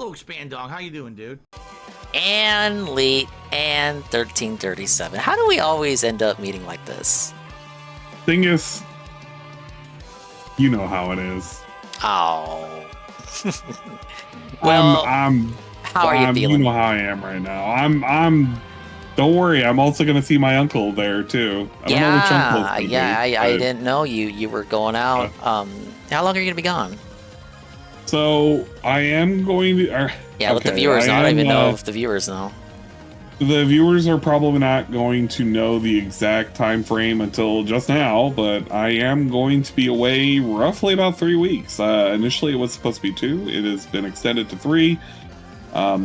Hello, Expand Dog. How you doing, dude? And late and 1337. How do we always end up meeting like this? Thing is, you know how it is. Oh. Well, how are you feeling? You know how I am right now. I'm. Don't worry. I'm also gonna see my uncle there too. I don't know which uncle. I didn't know you were going out. How long are you gonna be gone? So I am going to. Let the viewers know. I don't even know if the viewers know. The viewers are probably not going to know the exact time frame until just now, but I am going to be away roughly about 3 weeks. Initially, it was supposed to be 2. It has been extended to 3.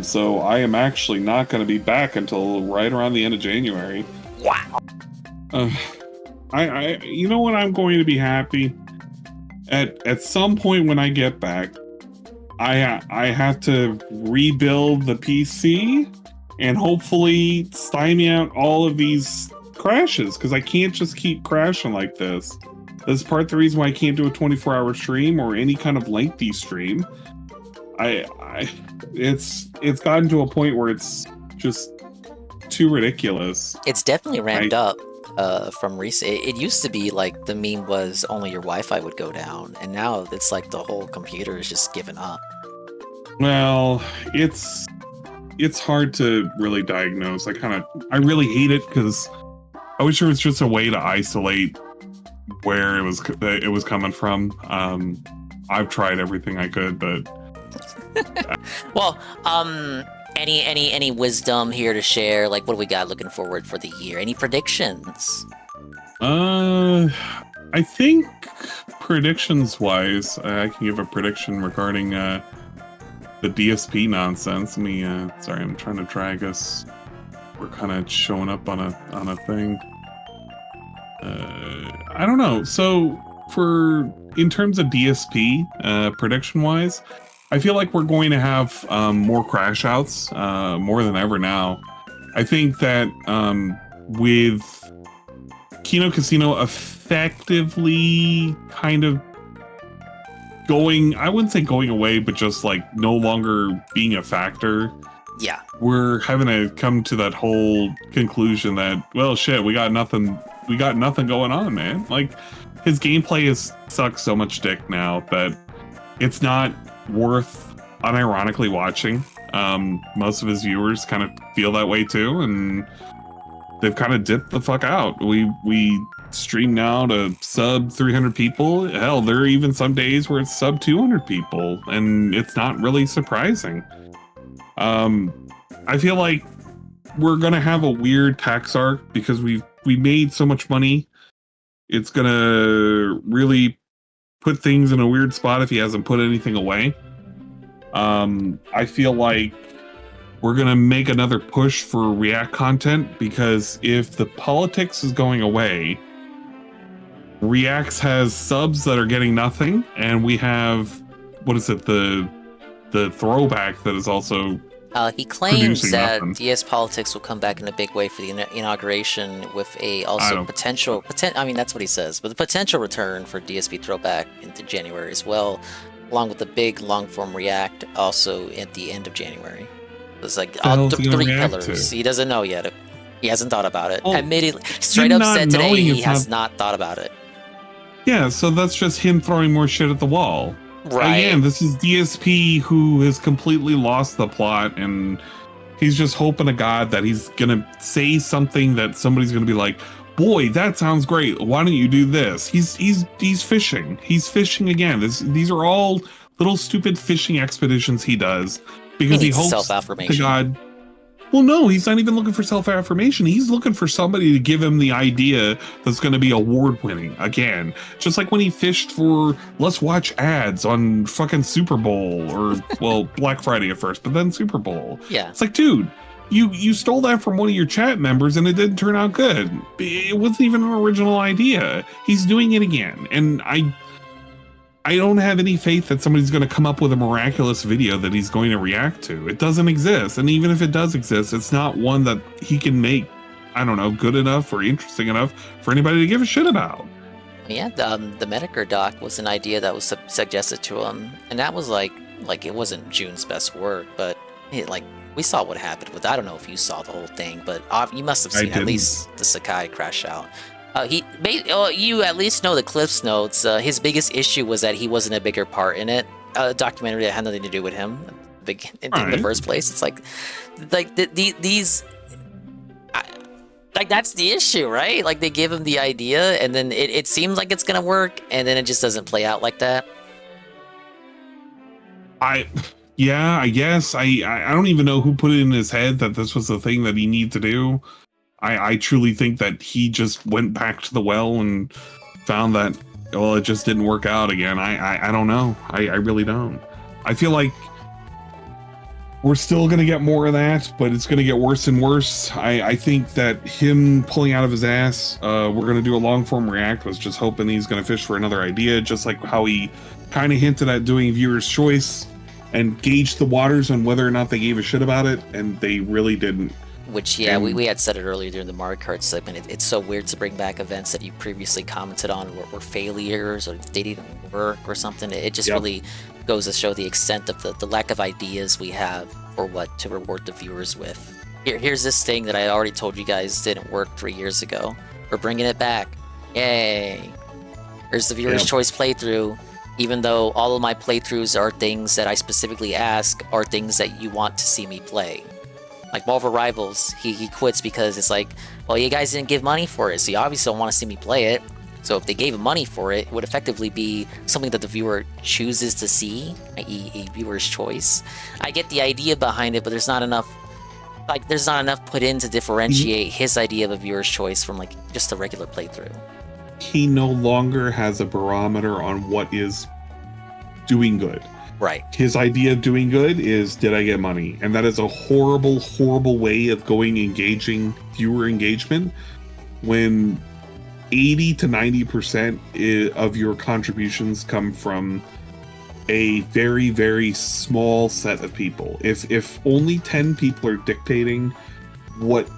So I am actually not going to be back until right around the end of January. Wow. You know what? I'm going to be happy at some point when I get back. I have to rebuild the PC and hopefully stymie out all of these crashes, because I can't just keep crashing like this. That's part of the reason why I can't do a 24-hour stream or any kind of lengthy stream. It's gotten to a point where it's just too ridiculous. It's definitely ramped up from recent. It used to be like the meme was only your Wi-Fi would go down, and now it's like the whole computer is just giving up. Well, it's hard to really diagnose. I really hate it because I wish there was just a way to isolate where it was coming from. I've tried everything I could, but well, any wisdom here to share? Like, what do we got looking forward for the year? Any predictions? I think predictions wise, I can give a prediction regarding the DSP nonsense. Sorry, I'm trying to drag us. We're kind of showing up on a thing. I don't know. So in terms of DSP, prediction wise, I feel like we're going to have more crash outs, more than ever now. I think that with Kino Casino effectively kind of I wouldn't say going away, but just like no longer being a factor. Yeah. We're having to come to that whole conclusion that, well, shit, we got nothing going on, man. Like, his gameplay sucks so much dick now that it's not worth unironically watching. Most of his viewers kind of feel that way too, and they've kind of dipped the fuck out. We stream now to sub 300 people. Hell, there are even some days where it's sub 200 people, and it's not really surprising. I feel like we're gonna have a weird tax arc because we made so much money. It's gonna really put things in a weird spot if he hasn't put anything away. I feel like we're gonna make another push for React content, because if the politics is going away, Reacts has subs that are getting nothing, and we have, what is it, the throwback that is also he claims that DS Politics will come back in a big way for the inauguration, with a potential. I mean, that's what he says, but the potential return for DSP Throwback into January as well, along with the big long-form React also at the end of January. It's like three pillars. He doesn't know yet. He hasn't thought about it. Immediately, straight up said today he has not thought about it. Yeah, so that's just him throwing more shit at the wall. Right. Again, this is DSP who has completely lost the plot, and he's just hoping to God that he's gonna say something that somebody's gonna be like, "Boy, that sounds great. Why don't you do this?" He's fishing. He's fishing again. These are all little stupid fishing expeditions he does because he hopes to God. Well, no, he's not even looking for self-affirmation. He's looking for somebody to give him the idea that's going to be award-winning again. Just like when he fished for, let's watch ads on fucking Super Bowl, or, well, Black Friday at first, but then Super Bowl. Yeah. It's like, dude, you stole that from one of your chat members and it didn't turn out good. It wasn't even an original idea. He's doing it again. And I don't have any faith that somebody's going to come up with a miraculous video that he's going to react to. It doesn't exist. And even if it does exist, it's not one that he can make, I don't know, good enough or interesting enough for anybody to give a shit about. Yeah, the Medicare doc was an idea that was suggested to him. And that was like Like, it wasn't June's best work, but like, we saw what happened with. I don't know if you saw the whole thing, but you must have seen at least the Sakai crash out. You at least know the Cliff's Notes. His biggest issue was that he wasn't a bigger part in it. A documentary that had nothing to do with him, in the first place. It's like these. Like, that's the issue, right? Like, they give him the idea, and then it seems like it's gonna work, and then it just doesn't play out like that. I guess I don't even know who put it in his head that this was the thing that he needed to do. I truly think that he just went back to the well and found that, well, it just didn't work out again. I don't know. I really don't. I feel like we're still going to get more of that, but it's going to get worse and worse. I think that him pulling out of his ass, we're going to do a long form react, was just hoping he's going to fish for another idea, just like how he kind of hinted at doing viewer's choice and gauge the waters on whether or not they gave a shit about it, and they really didn't. Which, yeah, we had said it earlier during the Mario Kart segment. It's so weird to bring back events that you previously commented on were failures, or they didn't work or something. It just really goes to show the extent of the lack of ideas we have for what to reward the viewers with. Here's this thing that I already told you guys didn't work 3 years ago. We're bringing it back. Yay! Here's the viewer's choice playthrough. Even though all of my playthroughs are things that I specifically ask are things that you want to see me play. Like Marvel Rivals, he quits because it's like, well, you guys didn't give money for it, so you obviously don't want to see me play it. So if they gave money for it, it would effectively be something that the viewer chooses to see, i.e. a viewer's choice. I get the idea behind it, but there's not enough put in to differentiate his idea of a viewer's choice from like just a regular playthrough. He no longer has a barometer on what is doing good. Right. His idea of doing good is, did I get money? And that is a horrible, horrible way of engaging viewer engagement when 80 to 90% of your contributions come from a very, very small set of people. If only 10 people are dictating what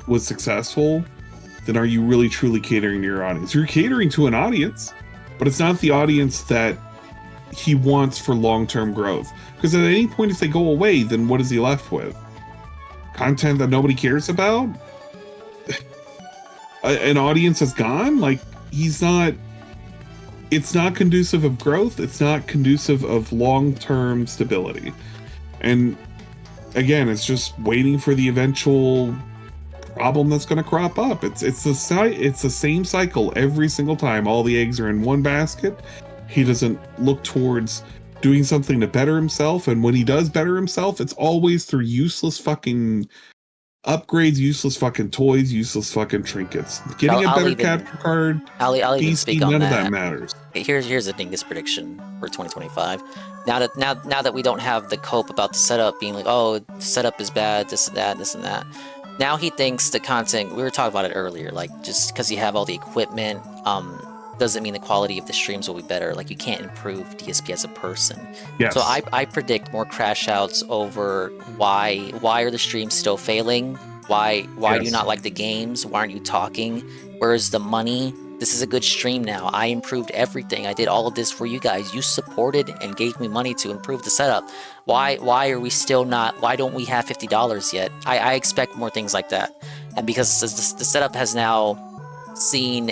was successful, then are you really truly catering to your audience? You're catering to an audience, but it's not the audience that he wants for long-term growth. Because at any point, if they go away, then what is he left with? Content that nobody cares about? An audience has gone? Like, it's not conducive of growth. It's not conducive of long-term stability. And again, it's just waiting for the eventual problem that's going to crop up. It's the same cycle every single time. All the eggs are in one basket. He doesn't look towards doing something to better himself, and when he does better himself, it's always through useless fucking upgrades, useless fucking toys, useless fucking trinkets. Getting a better capture card, I'll even speak on none that. of that matters. Here's a dingus prediction for 2025. Now that we don't have the cope about the setup being like, oh, the setup is bad, this and that. Now he thinks the content, we were talking about it earlier, like just because you have all the equipment, doesn't mean the quality of the streams will be better. Like, you can't improve DSP as a person. Yes. So I predict more crash outs over why are the streams still failing? Why do you not like the games? Why aren't you talking? Where's the money? This is a good stream now. I improved everything. I did all of this for you guys. You supported and gave me money to improve the setup. Why are we still not? Why don't we have $50 yet? I expect more things like that. And because the setup has now seen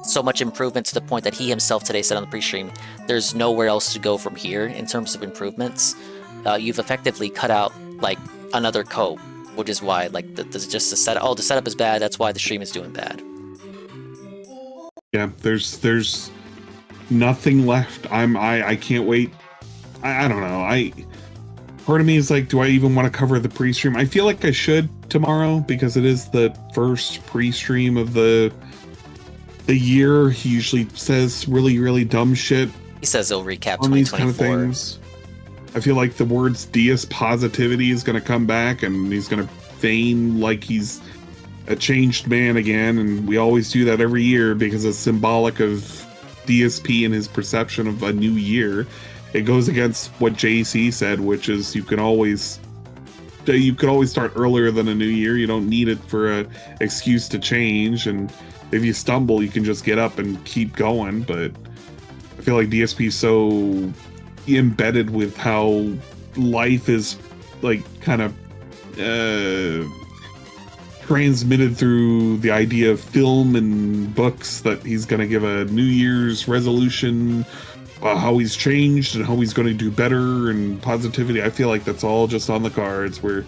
so much improvement to the point that he himself today said on the pre-stream, there's nowhere else to go from here in terms of improvements. You've effectively cut out like another cope, which is why like the setup. Oh, the setup is bad. That's why the stream is doing bad. Yeah, there's nothing left. I can't wait. I don't know. Part of me is like, do I even want to cover the pre-stream? I feel like I should tomorrow because it is the first pre-stream of the year. He usually says really, really dumb shit. He says he'll recap on 2024. These kind of things. I feel like the words DS positivity is going to come back, and he's going to feign like he's a changed man again. And we always do that every year because it's symbolic of DSP and his perception of a new year. It goes against what JC said, which is you could always start earlier than a new year. You don't need it for an excuse to change. And if you stumble, you can just get up and keep going. But I feel like DSP is so embedded with how life is like kind of transmitted through the idea of film and books, that he's going to give a New Year's resolution about how he's changed and how he's going to do better and positivity. I feel like that's all just on the cards. We're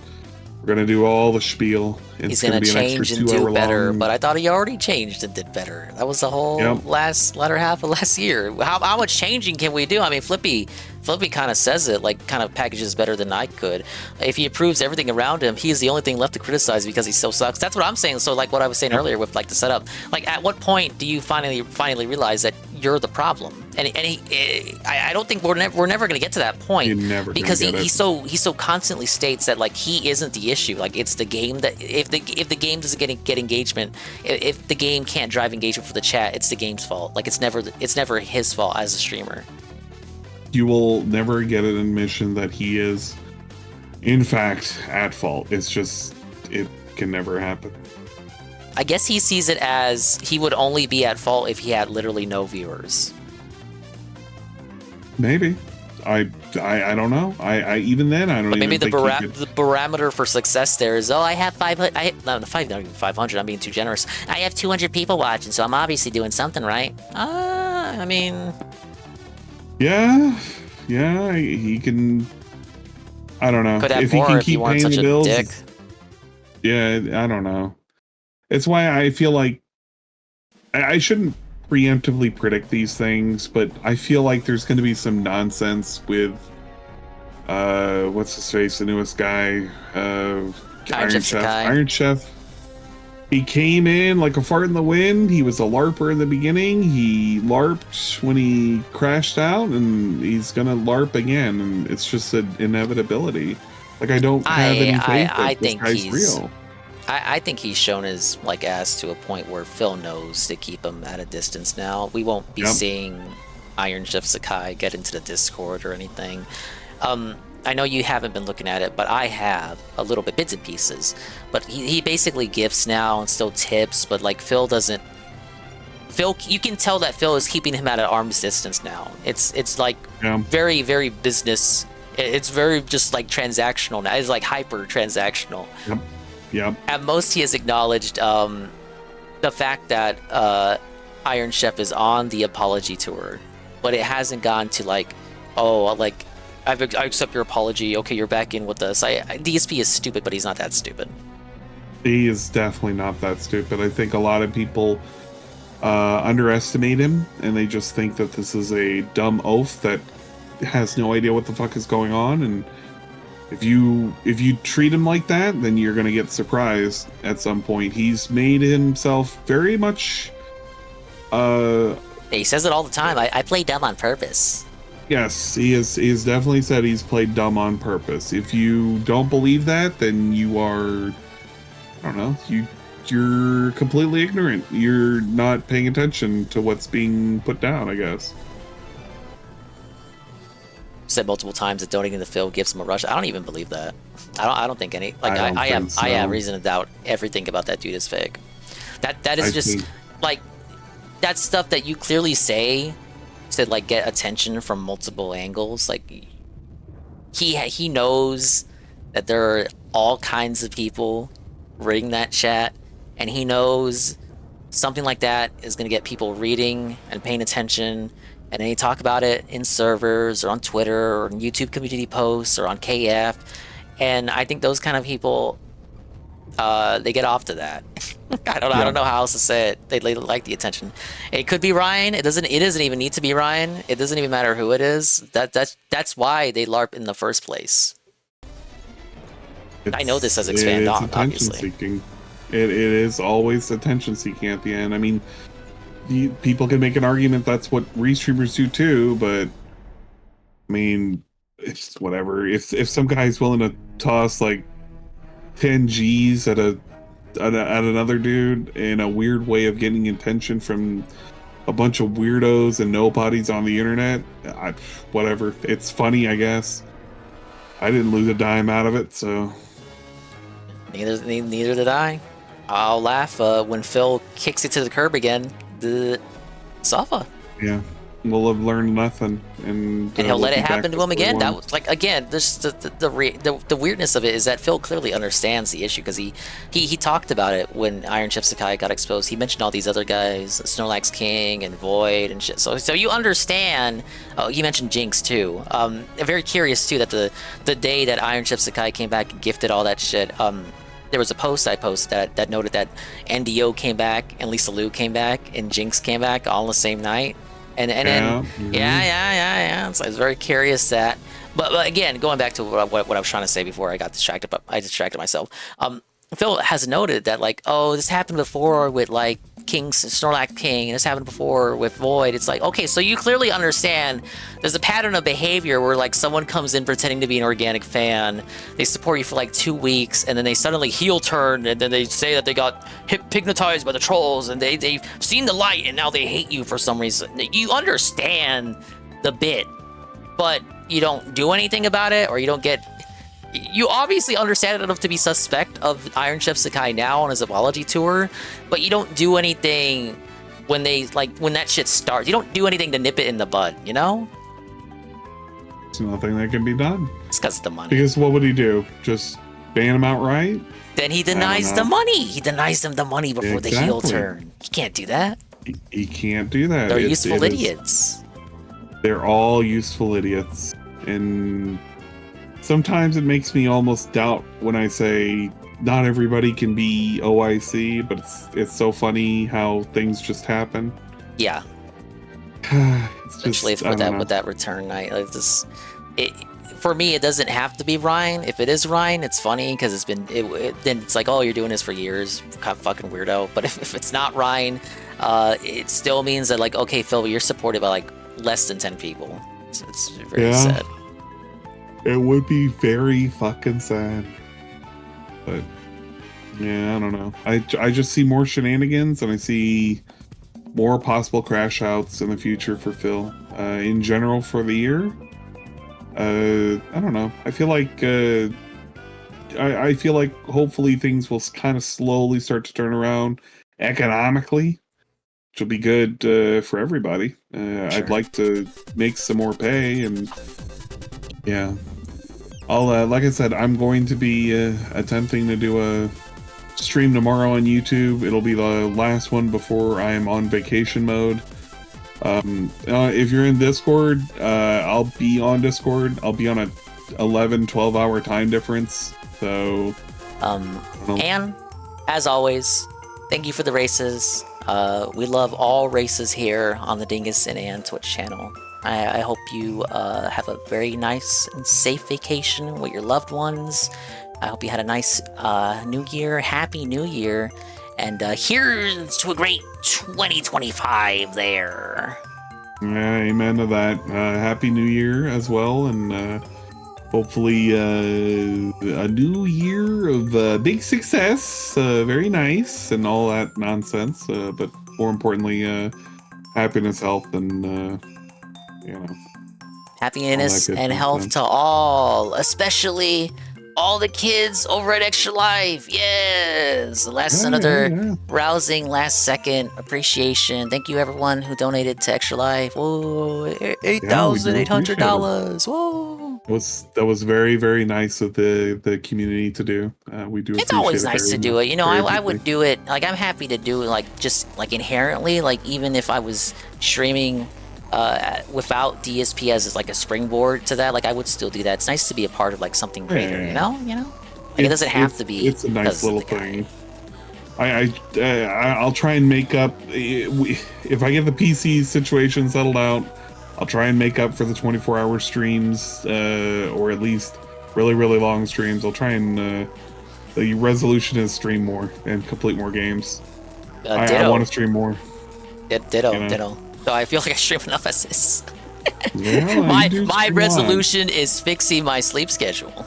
going to do all the spiel. He's going to change and do better, but I thought he already changed and did better. That was the whole latter half of last year. How much changing can we do? I mean, Flippy kind of says it, like, kind of packages better than I could. If he improves everything around him, he's the only thing left to criticize because he so sucks. That's what I'm saying. So, like what I was saying earlier with, like, the setup. Like, at what point do you finally realize that you're the problem? And I don't think we're never going to get to that point, because he so constantly states that, like, he isn't the issue. Like, it's the game that if the game doesn't get engagement, if the game can't drive engagement for the chat, it's the game's fault. Like, it's never his fault as a streamer. You will never get an admission that he is, in fact, at fault. It's just, it can never happen. I guess he sees it as he would only be at fault if he had literally no viewers. Maybe. I don't know. I even then, I don't even think the parameter for success there is, I have 500. Not even 500. I'm being too generous. I have 200 people watching, so I'm obviously doing something right. I mean, yeah, he can. I don't know if he can keep paying the bills. Yeah, I don't know. It's why I feel like I shouldn't preemptively predict these things, but I feel like there's going to be some nonsense with what's his face, the newest guy, Iron Chef. He came in like a fart in the wind. He was a LARPer in the beginning. He LARPed when he crashed out, and he's gonna LARP again, and it's just an inevitability. Like, I don't have any faith that this guy's real. I think he's shown his ass to a point where Phil knows to keep him at a distance now. We won't be seeing Iron Chef Sakai get into the Discord or anything. I know you haven't been looking at it, but I have a little bit, bits and pieces. But he basically gifts now and still tips, but like Phil doesn't. Phil, you can tell that Phil is keeping him at an arm's distance now. It's like very, very business. It's very just like transactional now. It's like hyper transactional. Yep. At most, he has acknowledged the fact that Iron Chef is on the apology tour, but it hasn't gone to like, I accept your apology. Okay, you're back in with us. DSP is stupid, but he's not that stupid. He is definitely not that stupid. I think a lot of people underestimate him, and they just think that this is a dumb oaf that has no idea what the fuck is going on, and if you treat him like that, then you're gonna get surprised at some point. He's made himself very much he says it all the time. I play dumb on purpose. Yes, he has definitely said he's played dumb on purpose. If you don't believe that, then you are, I don't know, you're completely ignorant. You're not paying attention to what's being put down, I guess. Said multiple times that donating to Phil gives him a rush. I don't even believe that. I don't think any. Like, I have reason to doubt everything about that dude is fake. That is just like, that's stuff that you clearly say to like get attention from multiple angles. Like, he knows that there are all kinds of people reading that chat, and he knows something like that is going to get people reading and paying attention. And then he talk about it in servers or on Twitter or on YouTube community posts or on KF. And I think those kind of people, they get off to that. I don't know how else to say it. They like the attention. It could be Ryan. It doesn't even need to be Ryan. It doesn't even matter who it is. That's why they LARP in the first place. I know this as expand on, obviously. Seeking. It is always attention seeking at the end. I mean, people can make an argument that's what restreamers do too, but I mean, it's whatever. If some guy's willing to toss like 10 G's at another dude in a weird way of getting attention from a bunch of weirdos and nobodies on the internet, whatever. It's funny, I guess. I didn't lose a dime out of it, so neither did I. I'll laugh when Phil kicks it to the curb again. The Safa. Yeah. will have learned nothing, and he'll we'll let it be back happen to him square again. one. That was like, again, this the weirdness of it is that Phil clearly understands the issue, because he talked about it when Iron Chef Sakai got exposed. He mentioned all these other guys, Snorlax King and Void and shit. So you understand. Oh, he mentioned Jinx too. I'm very curious too that the day that Iron Chef Sakai came back and gifted all that shit. There was a post I posted that noted that NDO came back and Lisa Lu came back and Jinx came back all on the same night. And then yeah. So I was very curious that, but again, going back to what I was trying to say before I got distracted, but I distracted myself. Phil has noted that, like, oh, this happened before with like Snorlax King, and this happened before with Void. It's like, okay, so you clearly understand there's a pattern of behavior where like someone comes in pretending to be an organic fan, they support you for like 2 weeks, and then they suddenly heel turn, and then they say that they got hypnotized by the trolls, and they've seen the light, and now they hate you for some reason. You understand the bit, but you don't do anything about it, or you don't get... You obviously understand it enough to be suspect of Iron Chef Sakai now on his apology tour, but you don't do anything when that shit starts. You don't do anything to nip it in the bud, you know? There's nothing that can be done. It's because of the money. Because what would he do? Just ban him outright? Then he denies the money. He denies them the money before the heel turn. He can't do that. He can't do that. They're useful idiots. They're all useful idiots. And sometimes it makes me almost doubt when I say not everybody can be OIC, but it's so funny how things just happen. Yeah. Especially for that with that return night. Like this, for me, it doesn't have to be Ryan. If it is Ryan, it's funny because it's been then it's like, oh, you're doing this for years, kind of fucking weirdo. But if it's not Ryan, it still means that, like, okay, Phil, you're supported by like less than 10 people. It's very sad. It would be very fucking sad. But yeah, I don't know. I just see more shenanigans, and I see more possible crash outs in the future for Phil. In general for the year, I don't know. I feel like I feel like hopefully things will kind of slowly start to turn around economically, which will be good for everybody. Sure. I'd like to make some more pay, and yeah. I'll like I said, I'm going to be attempting to do a stream tomorrow on YouTube. It'll be the last one before I am on vacation mode. If you're in Discord, I'll be on Discord. I'll be on a 11-12 hour time difference. So and as always, thank you for the races. We love all races here on the Dingus and Ann Twitch channel. I hope you have a very nice and safe vacation with your loved ones. I hope you had a nice New Year, Happy New Year, and here's to a great 2025 there. Amen to that. Happy New Year as well, and hopefully a new year of big success, very nice, and all that nonsense, but more importantly, happiness, health, and you know, happiness and health to all, especially all the kids over at Extra Life. Yes, another rousing last second appreciation. Thank you everyone who donated to Extra Life. Whoa, $8,800. Whoa. That was very, very nice of the community to do. We do. It's always nice to do it. You know, I would do it. Like, I'm happy to do it. Like, just like inherently. Like, even if I was streaming without DSP as like a springboard to that, like, I would still do that. It's nice to be a part of like something greater, you know? Like, it doesn't have to be. It's a nice little thing. I'll try and make up if I get the PC situation settled out. I'll try and make up for the 24-hour streams, or at least really, really long streams. I'll try and the resolution is stream more and complete more games. I want to stream more. Ditto. So I feel like I stream enough as is. Yeah, my resolution is fixing my sleep schedule.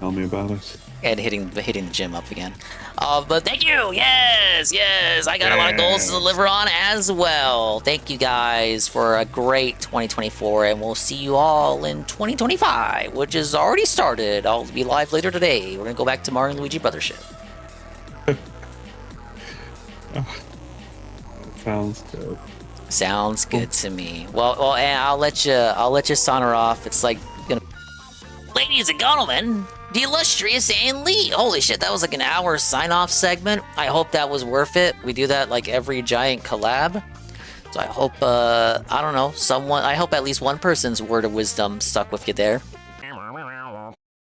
Tell me about it. And hitting the gym up again. But thank you. Yes. I got a lot of goals to deliver on as well. Thank you guys for a great 2024, and we'll see you all in 2025, which has already started. I'll be live later today. We're gonna go back to Mario and Luigi Brother shit. Sounds good. Sounds good to me. Well, and I'll let you sign her off. It's like, ladies and gentlemen, the illustrious Ann Lee. Holy shit, that was like an hour sign-off segment. I hope that was worth it. We do that like every giant collab. So I hope, I don't know, I hope at least one person's word of wisdom stuck with you there.